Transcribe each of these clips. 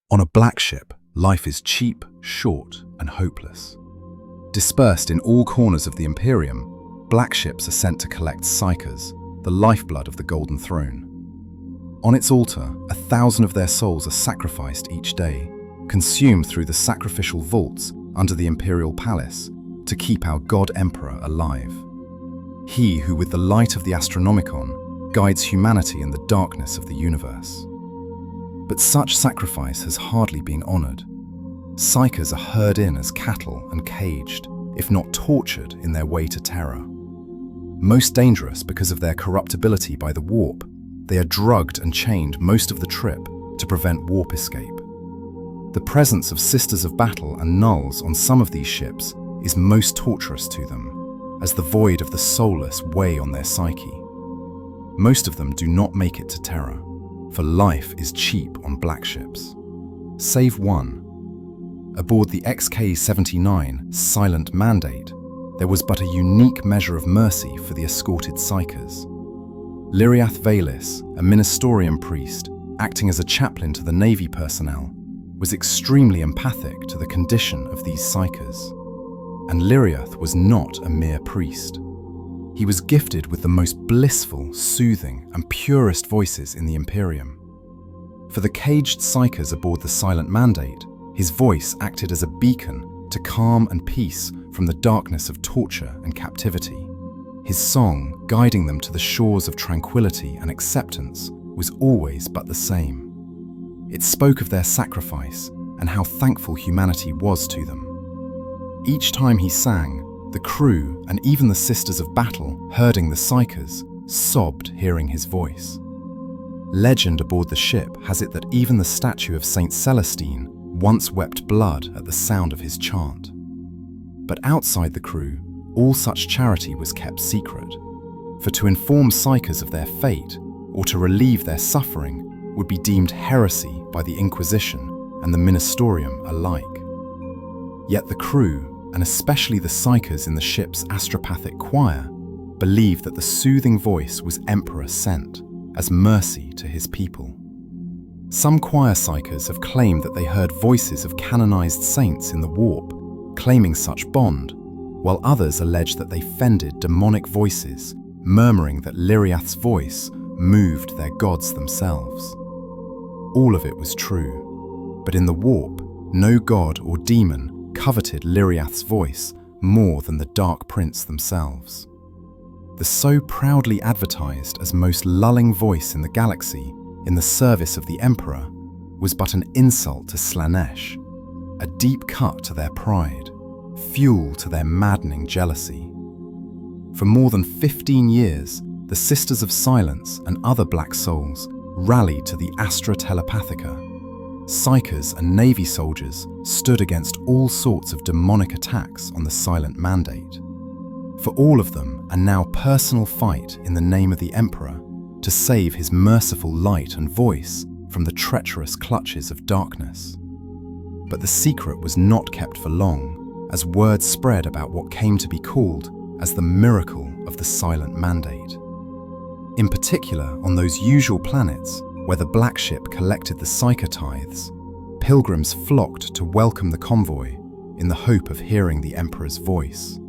On a black ship, life is cheap, short, and hopeless. Dispersed in all corners of the Imperium, black ships are sent to collect psychers, the lifeblood of the Golden Throne. On its altar, 1,000 of their souls are sacrificed each day, consumed through the sacrificial vaults under the Imperial Palace to keep our God Emperor alive. He who with the light of the Astronomicon guides humanity in the darkness of the universe. But such sacrifice has hardly been honored. Psychers are herd in as cattle and caged, if not tortured in their way to terror. Most dangerous because of their corruptibility by the warp, they are drugged and chained most of the trip to prevent warp escape. The presence of Sisters of Battle and Nulls on some of these ships is most torturous to them, as the void of the soulless weigh on their psyche. Most of them do not make it to terror, for life is cheap on black ships. Save one. Aboard the XK-79 Silent Mandate, there was but a unique measure of mercy for the escorted psychers. Lyriath Valis, a ministerium priest, acting as a chaplain to the Navy personnel, was extremely empathic to the condition of these psychers. And Lyriath was not a mere priest. He was gifted with the most blissful, soothing, and purest voices in the Imperium. For the caged psychers aboard the Silent Mandate, his voice acted as a beacon to calm and peace from the darkness of torture and captivity. His song, guiding them to the shores of tranquility and acceptance, was always but the same. It spoke of their sacrifice and how thankful humanity was to them. Each time he sang, the crew and even the Sisters of Battle, herding the psychers, sobbed hearing his voice. Legend aboard the ship has it that even the statue of Saint Celestine once wept blood at the sound of his chant. But outside the crew, all such charity was kept secret, for to inform psychers of their fate or to relieve their suffering would be deemed heresy by the Inquisition and the Ministerium alike. Yet the crew, and especially the psychers in the ship's astropathic choir, believed that the soothing voice was Emperor sent as mercy to his people. Some choir psychers have claimed that they heard voices of canonized saints in the warp, claiming such bond, while others allege that they fended demonic voices, murmuring that Lyriath's voice moved their gods themselves. All of it was true, but in the warp, no god or demon coveted Lyriath's voice more than the Dark Prince themselves. The so proudly advertised as most lulling voice in the galaxy in the service of the Emperor was but an insult to Slaanesh, a deep cut to their pride, fuel to their maddening jealousy. For more than 15 years, the Sisters of Silence and other black souls rallied to the Astra Telepathica. Psychers and Navy soldiers stood against all sorts of demonic attacks on the Silent Mandate. For all of them, a now personal fight in the name of the Emperor to save his merciful light and voice from the treacherous clutches of darkness. But the secret was not kept for long, as word spread about what came to be called as the miracle of the Silent Mandate. In particular, on those usual planets where the Black Ship collected the psyker tithes, pilgrims flocked to welcome the convoy in the hope of hearing the Emperor's voice.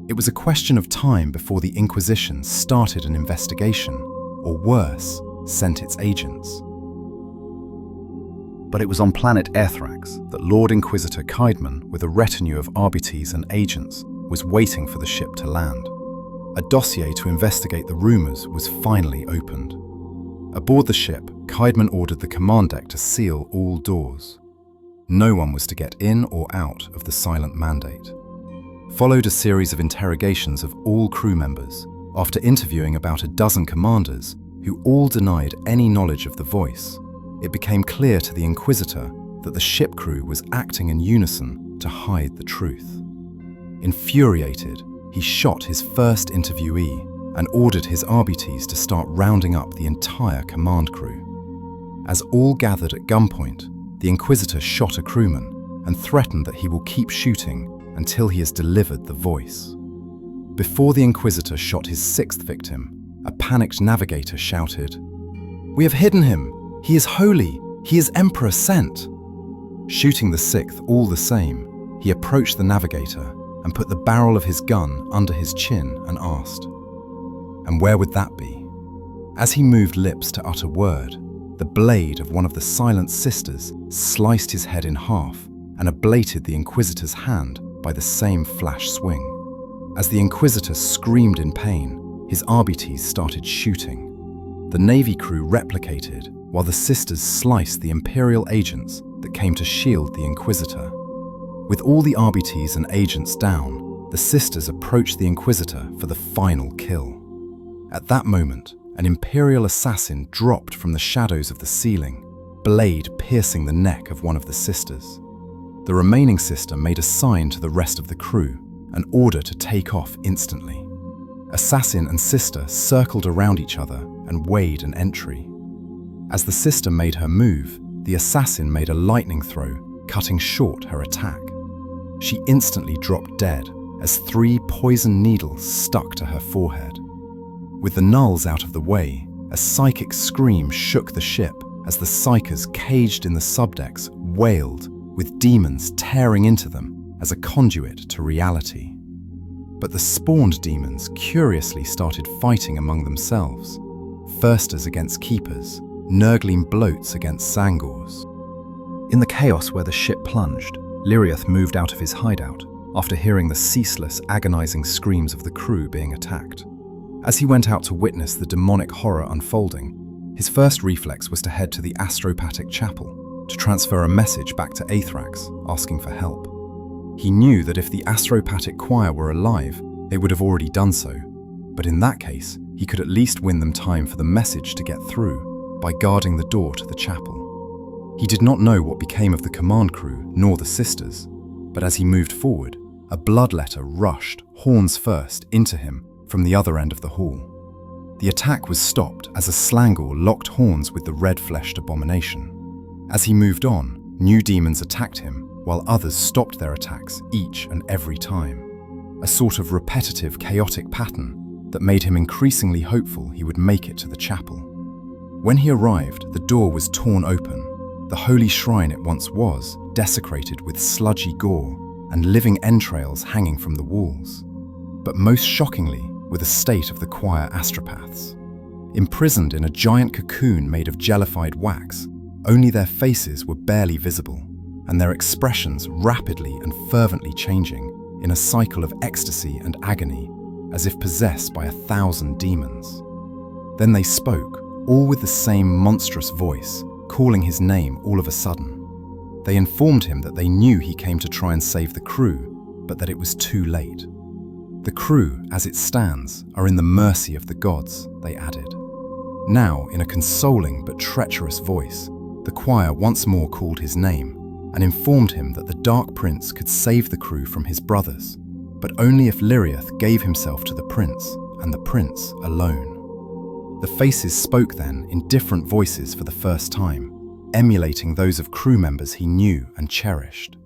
It was a question of time before the Inquisition started an investigation, or worse, sent its agents. But it was on planet Airthrax that Lord Inquisitor Kaidman, with a retinue of arbites and agents, was waiting for the ship to land. A dossier to investigate the rumours was finally opened. Aboard the ship, Kaidman ordered the command deck to seal all doors. No one was to get in or out of the Silent Mandate. Followed a series of interrogations of all crew members, after interviewing about a dozen commanders who all denied any knowledge of the voice. It became clear to the Inquisitor that the ship crew was acting in unison to hide the truth. Infuriated, he shot his first interviewee and ordered his arbites to start rounding up the entire command crew. As all gathered at gunpoint, the Inquisitor shot a crewman and threatened that he will keep shooting until he has delivered the voice. Before the Inquisitor shot his sixth victim, a panicked navigator shouted, "We have hidden him! He is holy! He is Emperor sent!" Shooting the sixth all the same, he approached the navigator and put the barrel of his gun under his chin and asked, "And where would that be?" As he moved lips to utter word, the blade of one of the silent sisters sliced his head in half and ablated the Inquisitor's hand by the same flash swing. As the Inquisitor screamed in pain, his RBTs started shooting. The Navy crew replicated while the sisters sliced the Imperial agents that came to shield the Inquisitor. With all the RBTs and agents down, the sisters approached the Inquisitor for the final kill. At that moment, an Imperial assassin dropped from the shadows of the ceiling, blade piercing the neck of one of the sisters. The remaining sister made a sign to the rest of the crew, an order to take off instantly. Assassin and sister circled around each other and weighed an entry. As the sister made her move, the assassin made a lightning throw, cutting short her attack. She instantly dropped dead as 3 poison needles stuck to her forehead. With the nulls out of the way, a psychic scream shook the ship as the psychers caged in the subdecks wailed, with demons tearing into them as a conduit to reality. But the spawned demons curiously started fighting among themselves, firsters against keepers, Nurgling bloats against Sangors. In the chaos where the ship plunged, Lyriath moved out of his hideout after hearing the ceaseless, agonizing screams of the crew being attacked. As he went out to witness the demonic horror unfolding, his first reflex was to head to the Astropathic Chapel to transfer a message back to Aethrax asking for help. He knew that if the Astropathic choir were alive, they would have already done so, but in that case, he could at least win them time for the message to get through by guarding the door to the chapel. He did not know what became of the command crew nor the sisters, but as he moved forward, a bloodletter rushed, horns first, into him from the other end of the hall. The attack was stopped as a Slangor locked horns with the red-fleshed abomination. As he moved on, new demons attacked him, while others stopped their attacks each and every time. A sort of repetitive, chaotic pattern that made him increasingly hopeful he would make it to the chapel. When he arrived, the door was torn open. The holy shrine it once was, desecrated with sludgy gore and living entrails hanging from the walls. But most shockingly were the state of the choir astropaths. Imprisoned in a giant cocoon made of jellified wax, only their faces were barely visible, and their expressions rapidly and fervently changing in a cycle of ecstasy and agony, as if possessed by 1,000 demons. Then they spoke, all with the same monstrous voice, calling his name all of a sudden. They informed him that they knew he came to try and save the crew, but that it was too late. The crew, as it stands, are in the mercy of the gods, they added. Now, in a consoling but treacherous voice, the choir once more called his name and informed him that the Dark Prince could save the crew from his brothers, but only if Lyriath gave himself to the prince, and the prince alone. The faces spoke then in different voices for the first time, emulating those of crew members he knew and cherished.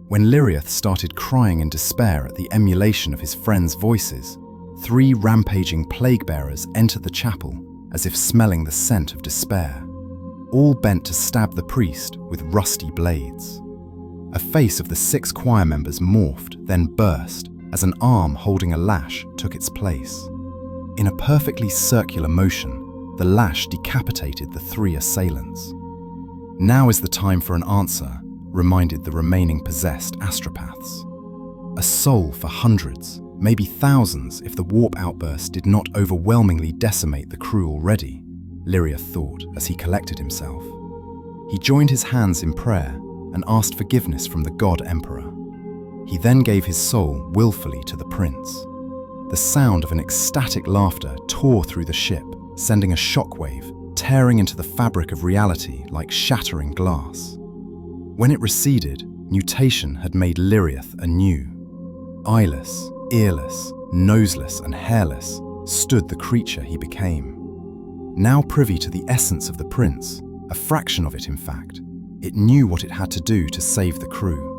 When Lyriath started crying in despair at the emulation of his friends' voices, 3 rampaging plague-bearers entered the chapel as if smelling the scent of despair, all bent to stab the priest with rusty blades. A face of the 6 choir members morphed, then burst, as an arm holding a lash took its place. In a perfectly circular motion, the lash decapitated the 3 assailants. Now is the time for an answer, reminded the remaining possessed astropaths. A soul for hundreds, maybe thousands if the warp outburst did not overwhelmingly decimate the crew already, Lyriath thought as he collected himself. He joined his hands in prayer and asked forgiveness from the god emperor. He then gave his soul willfully to the prince. The sound of an ecstatic laughter tore through the ship, sending a shockwave, tearing into the fabric of reality like shattering glass. When it receded, mutation had made Lyriath anew. Eyeless, earless, noseless and hairless stood the creature he became. Now privy to the essence of the prince, a fraction of it in fact, it knew what it had to do to save the crew.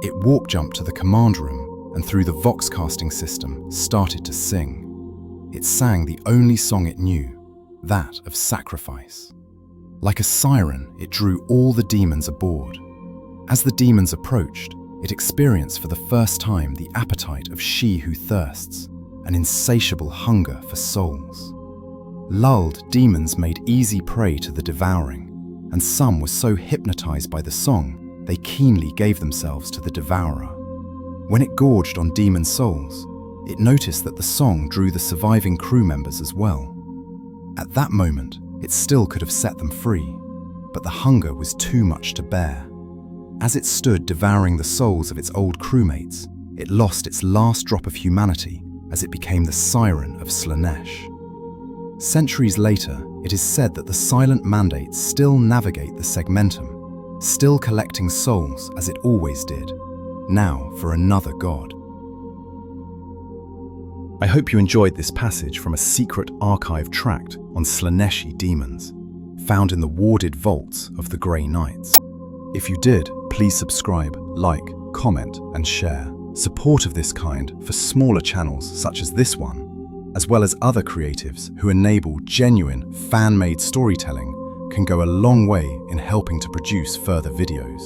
It warp-jumped to the command room and through the vox-casting system started to sing. It sang the only song it knew, that of sacrifice. Like a siren, it drew all the demons aboard. As the demons approached, it experienced for the first time the appetite of she who thirsts, an insatiable hunger for souls. Lulled, demons made easy prey to the devouring, and some were so hypnotized by the song, they keenly gave themselves to the devourer. When it gorged on demon souls, it noticed that the song drew the surviving crew members as well. At that moment, it still could have set them free, but the hunger was too much to bear. As it stood devouring the souls of its old crewmates, it lost its last drop of humanity as it became the Siren of Slaanesh. Centuries later, it is said that the silent mandates still navigate the segmentum, still collecting souls as it always did, now for another god. I hope you enjoyed this passage from a secret archive tract on Slaaneshi demons, found in the warded vaults of the Grey Knights. If you did, please subscribe, like, comment, and share. Support of this kind for smaller channels such as this one, as well as other creatives who enable genuine, fan-made storytelling, can go a long way in helping to produce further videos.